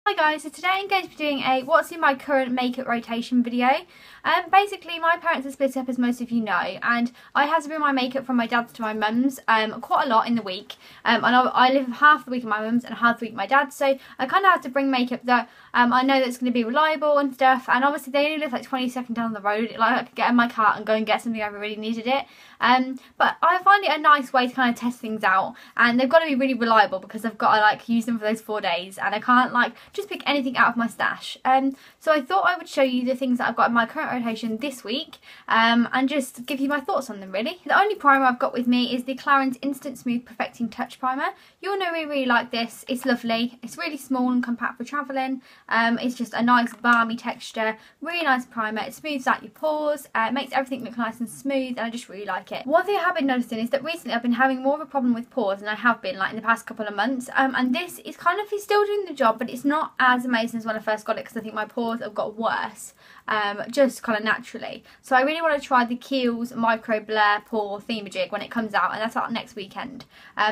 Hi guys, so today I'm going to be doing a what's in my current makeup rotation video. Basically my parents are split up, as most of you know, and I have to bring my makeup from my dad's to my mum's quite a lot in the week. And I live half the week at my mum's and half the week at my dad's, so I kind of have to bring makeup that I know that's going to be reliable and stuff, and obviously they only live like 20 seconds down the road. Like I could get in my car and go and get something if I really needed it. But I find it a nice way to kind of test things out, and they've got to be really reliable because I've got to like use them for those 4 days, and I can't like just pick anything out of my stash. So I thought I would show you the things that I've got in my current rotation this week, and just give you my thoughts on them really. The only primer I've got with me is the Clarins Instant Smooth Perfecting Touch Primer. You all know we really like this. It's lovely. It's really small and compact for travelling. It's just a nice balmy texture, really nice primer. It smooths out your pores, it makes everything look nice and smooth, and I just really like it. One thing I have been noticing is that recently I've been having more of a problem with pores than I have been like in the past couple of months, and this is kind of still doing the job, but it's not as amazing as when I first got it because I think my pores have got worse, just kind of naturally. So I really want to try the Kiehl's Micro Blur Pore Themajig when it comes out, and that's out next weekend.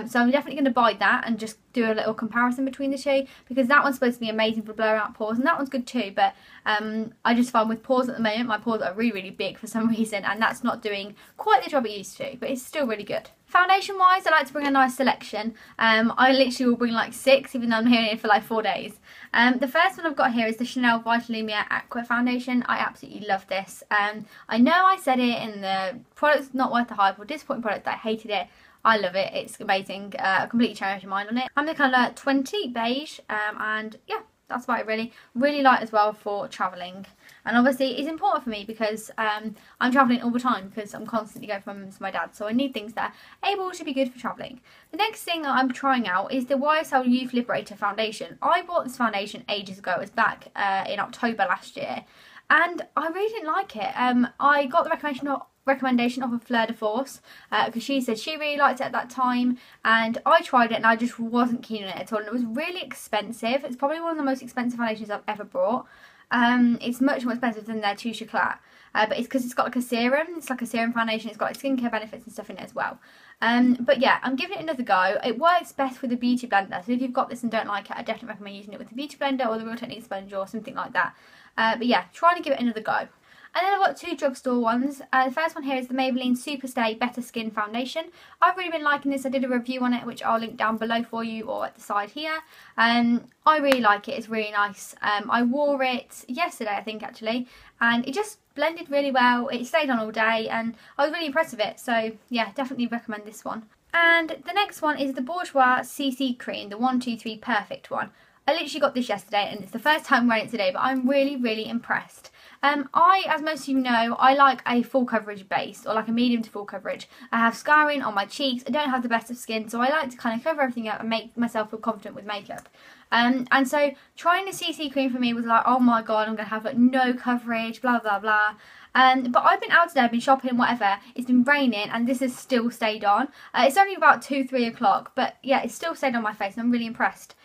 So I'm definitely going to buy that and just do a little comparison between the two, because that one's supposed to be amazing for blur out pores, and that one's good too, but I just find with pores at the moment, my pores are really big for some reason, and that's not doing quite the job it used to, but it's still really good. Foundation wise, I like to bring a nice selection. I literally will bring like 6, even though I'm here for like 4 days. The first one I've got here is the Chanel Vitalumiere Aqua Foundation. I absolutely love this. I know I said it in the product's not worth the hype or disappointing product that I hated it. I love it, it's amazing. I completely changed my mind on it. I'm the colour 20 beige, and yeah, that's about it really. Really light as well for travelling. And obviously it's important for me because I'm travelling all the time, because I'm constantly going from my mum to my dad, so I need things that are able to be good for travelling. The next thing that I'm trying out is the YSL Youth Liberator Foundation. I bought this foundation ages ago. It was back in October last year, and I really didn't like it. I got the recommendation of a Fleur de Force because she said she really liked it at that time, and I tried it and I just wasn't keen on it at all, and it was really expensive. It's probably one of the most expensive foundations I've ever bought. It's much more expensive than their Touche Eclat, but it's because it's got like a serum. It's like a serum foundation. It's got like skincare benefits and stuff in it as well. But yeah, I'm giving it another go. It works best with a beauty blender, so if you've got this and don't like it, I definitely recommend using it with a beauty blender or the Real Technique sponge or something like that. But yeah, try to give it another go. And then I've got 2 drugstore ones. The first one here is the Maybelline Superstay Better Skin Foundation. I've really been liking this. I did a review on it, which I'll link down below for you or at the side here. I really like it. It's really nice. I wore it yesterday, I think, actually, and it just blended really well. It stayed on all day, and I was really impressed with it. So yeah, definitely recommend this one. And the next one is the Bourjois CC Cream, the 123 Perfect one. I literally got this yesterday, and it's the first time wearing it today, but I'm really impressed. As most of you know, I like a full coverage base, or like a medium to full coverage. I have scarring on my cheeks. I don't have the best of skin, so I like to kind of cover everything up and make myself feel confident with makeup. And so trying the CC cream for me was like, oh my god, I'm going to have like no coverage, blah blah blah. But I've been out today, I've been shopping, whatever. It's been raining and this has still stayed on. It's only about 2-3 o'clock, but yeah, it's still stayed on my face and I'm really impressed.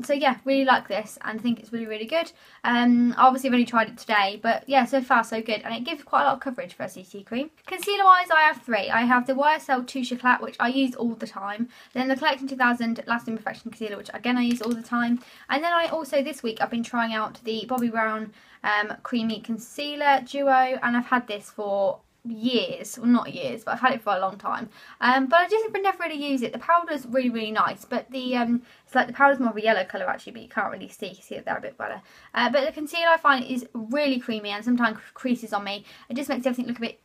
So yeah, really like this and I think it's really good. Obviously I've only tried it today, but yeah, so far so good, and it gives quite a lot of coverage for a CC cream. Concealer wise, I have 3. I have the YSL Touche Eclat, which I use all the time, then the Collection 2000 Lasting Perfection Concealer, which again I use all the time, and then I also this week I've been trying out the Bobbi Brown Creamy Concealer Duo, and I've had this for years, well not years, but I've had it for a long time, but I just never really use it. The powder's really nice, but the it's like the powder's more of a yellow colour actually, but you can't really see it there a bit better. But the concealer I find is really creamy and sometimes creases on me. It just makes everything look a bit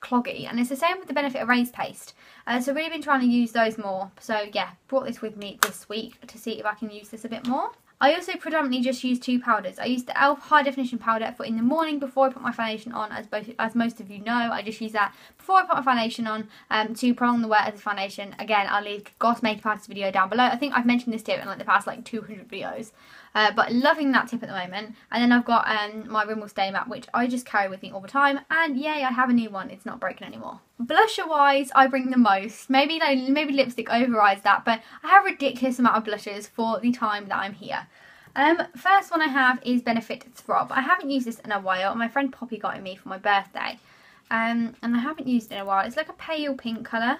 cloggy, and it's the same with the Benefit Erase paste. So really been trying to use those more. So yeah, brought this with me this week to see if I can use this a bit more. I also predominantly just use 2 powders. I use the e.l.f. High Definition Powder for in the morning before I put my foundation on, as most of you know. I just use that before I put my foundation on to prolong the wear of the foundation. Again, I'll leave Goss Makeup Artist video down below. I think I've mentioned this tip in like the past like 200 videos. But loving that tip at the moment. And then I've got my Rimmel Stay Matte, which I just carry with me all the time. And yay, I have a new one. It's not broken anymore. Blusher wise, I bring the most. Maybe lipstick overrides that, but I have a ridiculous amount of blushers for the time that I'm here. First one I have is Benefit Throb. I haven't used this in a while. My friend Poppy got it me for my birthday. And I haven't used it in a while. It's like a pale pink colour.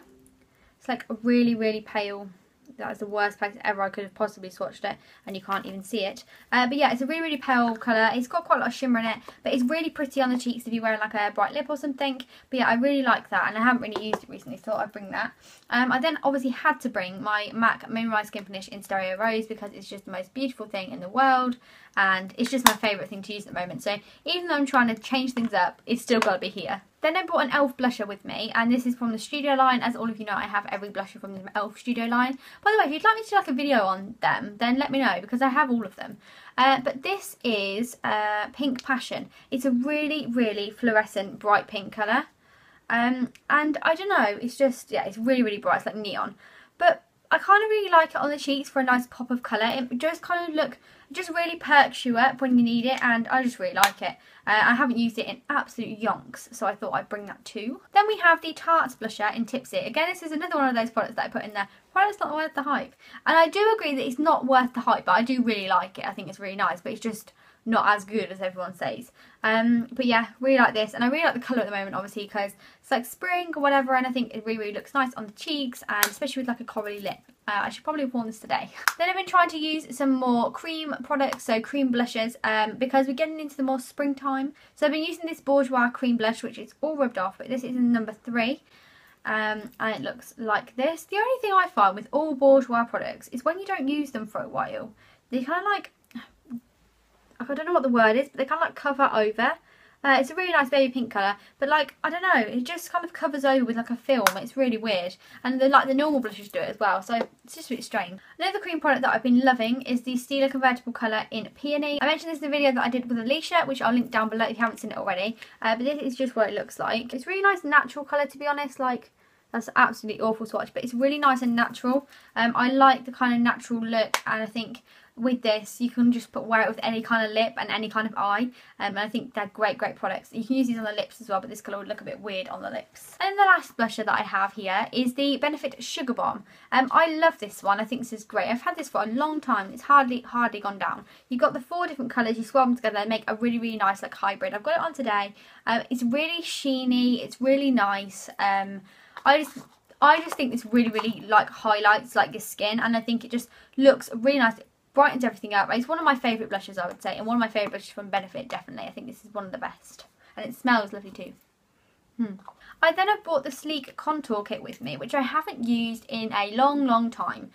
It's like a really pale that was the worst place ever I could have possibly swatched it, and you can't even see it. But yeah, it's a really, really pale colour. It's got quite a lot of shimmer in it, but it's really pretty on the cheeks if you're wearing like a bright lip or something. But yeah, I really like that, and I haven't really used it recently, so I'd bring that. I then obviously had to bring my MAC Moonrise Skin Finish in Stereo Rose because it's just the most beautiful thing in the world, and it's just my favourite thing to use at the moment. So even though I'm trying to change things up, it's still got to be here. Then I brought an e.l.f. blusher with me, and this is from the Studio line. As all of you know, I have every blusher from the e.l.f. Studio line. By the way, if you'd like me to do like a video on them, then let me know, because I have all of them. But this is Pink Passion. It's a really, really fluorescent, bright pink colour. And I don't know, it's just, yeah, it's really, really bright. It's like neon. But I kind of really like it on the cheeks for a nice pop of colour. It just kind of just really perks you up when you need it, and I just really like it. I haven't used it in absolute yonks, so I thought I'd bring that too. Then we have the Tarte blusher in Tipsy. Again, this is another one of those products that I put in there. Product's not worth the hype. And I do agree that it's not worth the hype, but I do really like it. I think it's really nice, but it's just not as good as everyone says. But yeah, really like this, and I really like the colour at the moment, obviously, because it's like spring or whatever, and I think it really, really looks nice on the cheeks, and especially with like a corally lip. I should probably have worn this today. Then I've been trying to use some more cream products, so cream blushes, because we're getting into the more springtime. So I've been using this Bourjois cream blush, which is all rubbed off, but this is in number 3. And it looks like this. The only thing I find with all Bourjois products is when you don't use them for a while, they kind of like, I don't know what the word is, but they kind of like cover over. It's a really nice baby pink colour, but like, I don't know, it just kind of covers over with like a film. It's really weird, and the normal blushes do it as well, so it's just a bit strange. Another cream product that I've been loving is the Stila Convertible colour in Peony. I mentioned this in the video that I did with Alicia, which I'll link down below if you haven't seen it already, but this is just what it looks like. It's really nice natural colour, to be honest. Like, that's absolutely awful swatch, but it's really nice and natural. I like the kind of natural look, and I think with this you can just wear it with any kind of lip and any kind of eye, and I think they're great products. You can use these on the lips as well, but this colour would look a bit weird on the lips. And the last blusher that I have here is the Benefit Sugarbomb. I love this one. I think this is great. I've had this for a long time. It's hardly gone down. You've got the 4 different colours, you swap them together and make a really, really nice like hybrid. I've got it on today. It's really sheeny, it's really nice. I just think this really, really like highlights like your skin, and I think it just looks really nice. It brightens everything up. It's one of my favourite blushes, I would say, and one of my favourite blushes from Benefit, definitely. I think this is one of the best, and it smells lovely too. I then have bought the Sleek Contour Kit with me, which I haven't used in a long time.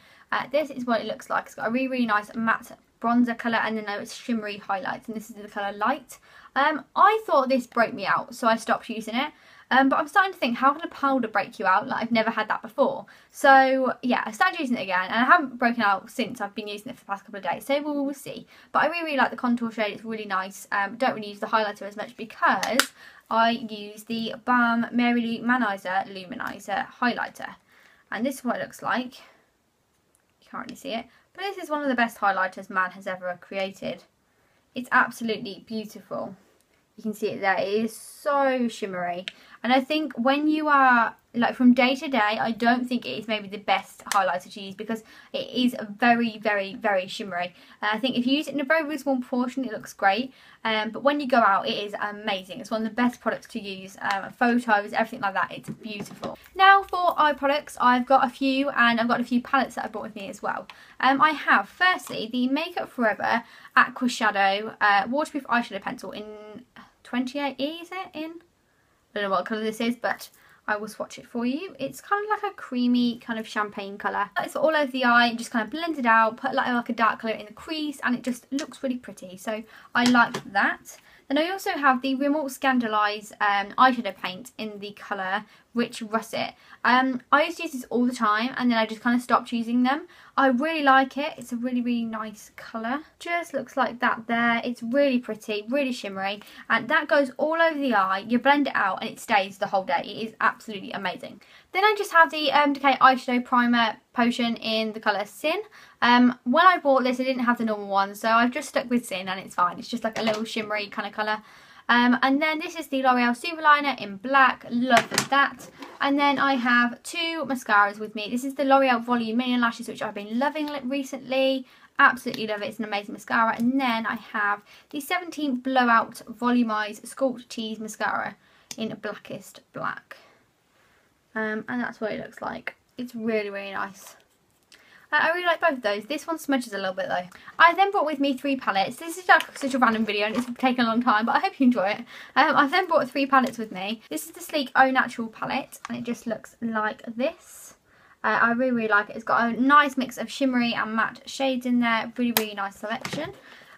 This is what it looks like. It's got a really, really nice matte bronzer colour, and then it's shimmery highlights, and this is the colour Light. I thought this broke me out, so I stopped using it. But I'm starting to think, how can a powder break you out? Like, I've never had that before. So yeah, I started using it again, and I haven't broken out since. I've been using it for the past couple of days, so we'll see. But I really, really like the contour shade. It's really nice. Don't really use the highlighter as much because I use the Balm Mary Lou Manizer Luminizer highlighter, and this is what it looks like. You can't really see it, but this is one of the best highlighters man has ever created. It's absolutely beautiful. You can see it there. It is so shimmery. And I think when you are, like, from day to day, I don't think it is maybe the best highlighter to use because it is very, very shimmery. I think if you use it in a very, very small proportion, it looks great. But when you go out, it is amazing. It's one of the best products to use. Photos, everything like that. It's beautiful. Now for eye products, I've got a few, and I've got a few palettes that I brought with me as well. I have, firstly, the Makeup Forever Aqua Shadow Waterproof Eyeshadow Pencil in 28E, is it? I don't know what colour this is, but I will swatch it for you. It's kind of like a creamy kind of champagne colour. It's all over the eye and just kind of blends it out, put like a dark colour in the crease, and it just looks really pretty. So I like that. Then I also have the Rimmel Scandaleyes eyeshadow paint in the colour Rich Russet. I used to use this all the time, and then I just kind of stopped using them. I really like it. It's a really, really nice colour. Just looks like that there. It's really pretty, really shimmery, and that goes all over the eye. You blend it out and it stays the whole day. It is absolutely amazing. Then I just have the Decay eyeshadow primer potion in the colour Sin. When I bought this, I didn't have the normal one, so I've just stuck with Sin, and it's fine. It's just like a little shimmery kind of colour. And then this is the L'Oreal Superliner in black. Love that. And then I have 2 mascaras with me. This is the L'Oreal Volume Minion Lashes, which I've been loving recently. Absolutely love it. It's an amazing mascara. And then I have the 17 Blowout Volumize Sculpt Tease Mascara in Blackest Black. And that's what it looks like. It's really, really nice. I really like both of those. This one smudges a little bit though. I then brought with me 3 palettes. This is like such a random video and it's taken a long time, but I hope you enjoy it. I then brought 3 palettes with me. This is the Sleek Au Natural palette and it just looks like this. I really like it. It's got a nice mix of shimmery and matte shades in there. Really nice selection.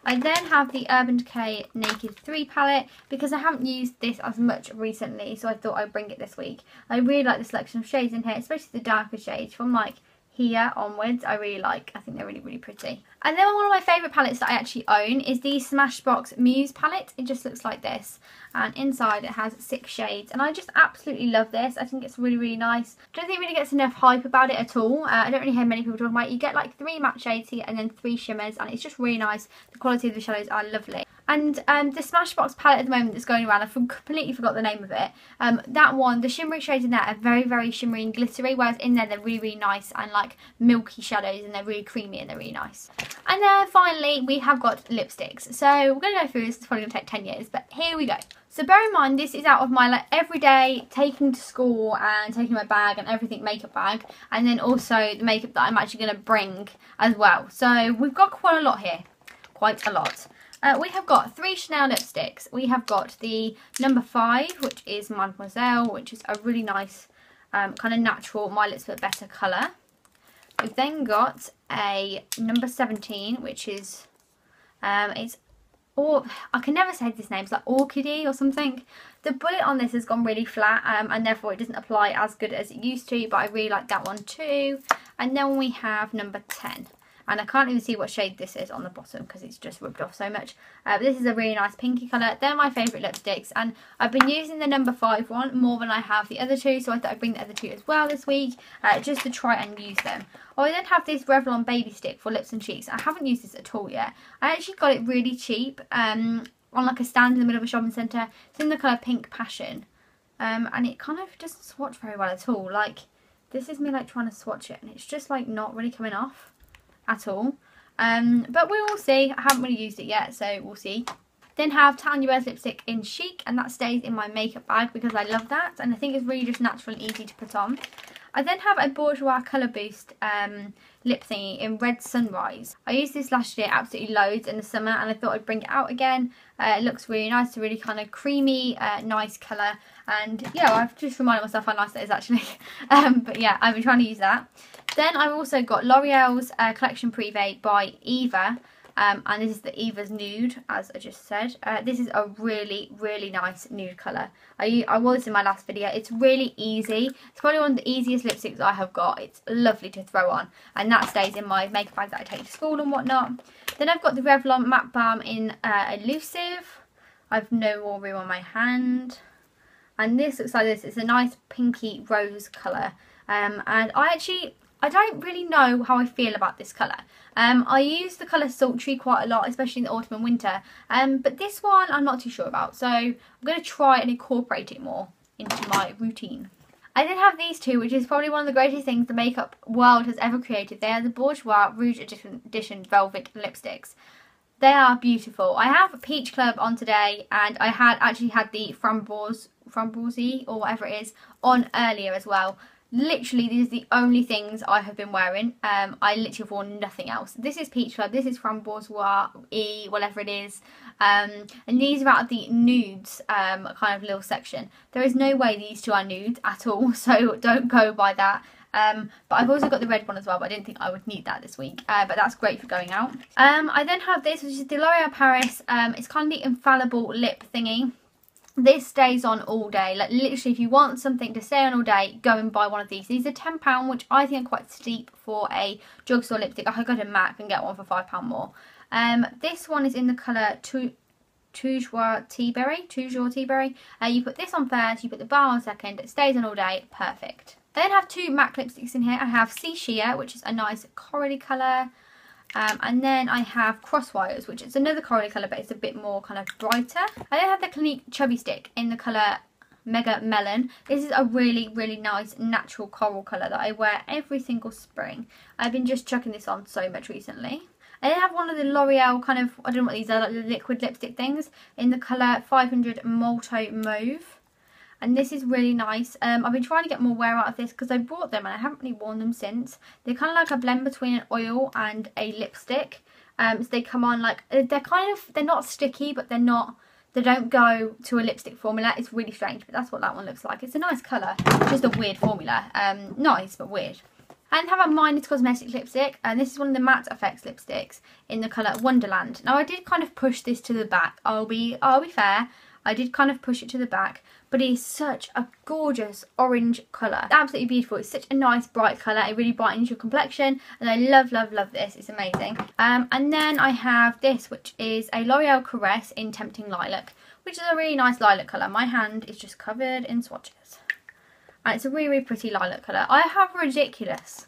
I then have the Urban Decay Naked 3 palette because I haven't used this as much recently, so I thought I'd bring it this week. I really like the selection of shades in here, especially the darker shades from like here onwards. I really like. I think they're really pretty. And then one of my favourite palettes that I actually own is the Smashbox Muse palette. It just looks like this, and inside it has 6 shades, and I just absolutely love this. I think it's really nice. I don't think it really gets enough hype about it at all. I don't really hear many people talking about it. You get like 3 matte shades here and then 3 shimmers, and it's just really nice. The quality of the shadows are lovely. And the Smashbox palette at the moment that's going around, I completely forgot the name of it. That one, the shimmery shades in there are very shimmery and glittery, whereas in there they're really nice and like milky shadows, and they're really creamy and they're really nice. And then finally we have got lipsticks. So we're going to go through this. It's probably going to take 10 years, but here we go. So bear in mind, this is out of my like everyday taking to school and taking my bag and everything makeup bag, and then also the makeup that I'm actually going to bring as well. So we've got quite a lot here, quite a lot. We have got 3 Chanel lipsticks. We have got the number 5, which is Mademoiselle, which is a really nice kind of natural My Lips But Better colour. We've then got a number 17, which is, I can never say this name, it's like Orchidy or something. The bullet on this has gone really flat, and therefore it doesn't apply as good as it used to, but I really like that one too. And then we have number 10. And I can't even see what shade this is on the bottom because it's just rubbed off so much. But this is a really nice pinky colour. They're my favourite lipsticks, and I've been using the number 5 one more than I have the other 2, so I thought I'd bring the other 2 as well this week, just to try and use them. I then have this Revlon Baby Stick for lips and cheeks. I haven't used this at all yet. I actually got it really cheap on like a stand in the middle of a shopping centre. It's in the colour Pink Passion, and it kind of doesn't swatch very well at all. Like, this is me like trying to swatch it, and it's just like not really coming off at all, but we will see. I haven't really used it yet, so we'll see. Then have Tanya Rose lipstick in Chic, and that stays in my makeup bag because I love that, and I think it's really just natural and easy to put on. I then have a Bourjois Colour Boost lip thingy in Red Sunrise. I used this last year absolutely loads in the summer, and I thought I'd bring it out again. It looks really nice. It's a really kind of creamy, nice colour, and yeah, I've just reminded myself how nice that is actually. But yeah, I've been trying to use that. Then I've also got L'Oreal's Collection Privé by Eva, and this is the Eva's Nude, as I just said. This is a really nice nude colour. I wore this in my last video. It's really easy. It's probably one of the easiest lipsticks I have got. It's lovely to throw on, and that stays in my makeup bag that I take to school and whatnot. Then I've got the Revlon Matte Balm in Elusive. I've no more room on my hand. And this looks like this. It's a nice pinky rose colour. And I don't really know how I feel about this colour. I use the colour Sultry quite a lot, especially in the autumn and winter. But this one I'm not too sure about. So I'm going to try and incorporate it more into my routine. I then have these 2, which is probably one of the greatest things the makeup world has ever created. They are the Bourjois Rouge Edition Velvet Lipsticks. They are beautiful. I have Peach Club on today, and I actually had the Framboise or whatever it is on earlier as well. Literally, these are the only things I have been wearing. I literally wore nothing else. This is Peach Club, this is Framboise, whatever it is. And these are out of the nudes kind of little section. There is no way these 2 are nudes at all, so don't go by that. But I've also got the red one as well, but I didn't think I would need that this week. But that's great for going out. I then have this, which is the L'Oreal Paris. It's kind of the infallible lip thingy. This stays on all day. Like, literally, if you want something to stay on all day, go and buy one of these. These are £10, which I think are quite steep for a drugstore lipstick. I could go to MAC and get one for £5 more. This one is in the colour Toujours Tea Berry. You put this on first, you put the balm on second. It stays on all day. Perfect. I then have 2 MAC lipsticks in here. I have Sea Sheer, which is a nice corally colour. And then I have Crosswires, which is another corally colour, but it's a bit more kind of brighter. I then have the Clinique Chubby Stick in the colour Mega Melon. This is a really nice natural coral colour that I wear every single spring. I've been just chucking this on so much recently. I then have one of the L'Oreal kind of, I don't know what these are, like liquid lipstick things, in the colour 500 Molto Mauve. and this is really nice. I've been trying to get more wear out of this because I bought them and I haven't really worn them since. They're kind of like a blend between an oil and a lipstick. So they come on like, they're not sticky, but they don't go to a lipstick formula. It's really strange, but that's what that one looks like. It's a nice colour, just a weird formula. Nice, but weird. And have a Manizer cosmetic lipstick, and this is one of the matte effects lipsticks in the colour Wonderland. Now I did kind of push this to the back. I'll be fair. I did kind of push it to the back, but it is such a gorgeous orange colour. It's absolutely beautiful. It's such a nice bright colour. It really brightens your complexion, and I love, love, love this. It's amazing. And then I have this, which is a L'Oreal Caress in Tempting Lilac, which is a really nice lilac colour. My hand is just covered in swatches. And it's a really, really pretty lilac colour. I have a ridiculous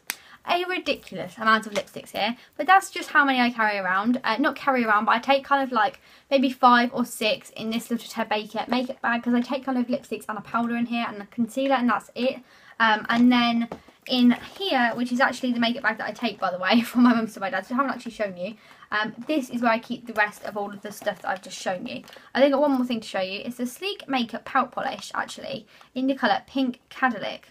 amount of lipsticks here, but that's just how many I carry around. Not carry around, but I take kind of like maybe 5 or 6 in this little Ted makeup bag, because I take kind of lipsticks and a powder in here and a concealer, and that's it. And then in here, which is actually the makeup bag that I take, by the way, from my mum's to my dad's, so I haven't actually shown you. This is where I keep the rest of all of the stuff that I've just shown you. I think I've got one more thing to show you. It's the Sleek Makeup Pout Polish, actually, in the colour Pink Cadilic.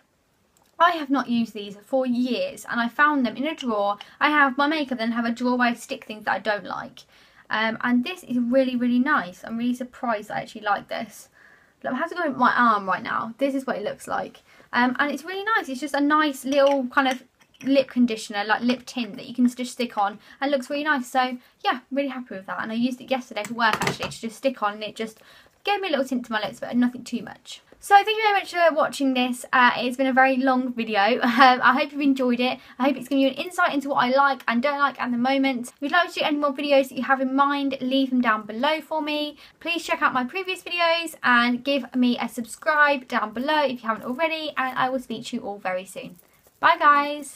I have not used these for years, and I found them in a drawer. I have my makeup, then have a drawer where I stick things that I don't like. And this is really, really nice. I'm really surprised I actually like this. Look, I have to go with my arm right now. This is what it looks like. And it's really nice. It's just a nice little kind of lip conditioner, like lip tint, that you can just stick on, and looks really nice. So yeah, really happy with that. And I used it yesterday for work, actually, to just stick on, and it just gave me a little tint to my lips, but nothing too much. So thank you very much for watching this. It's been a very long video. I hope you've enjoyed it. I hope it's given you an insight into what I like and don't like at the moment. If you'd like to do any more videos that you have in mind, leave them down below for me. Please check out my previous videos and give me a subscribe down below if you haven't already, and I will speak to you all very soon. Bye guys!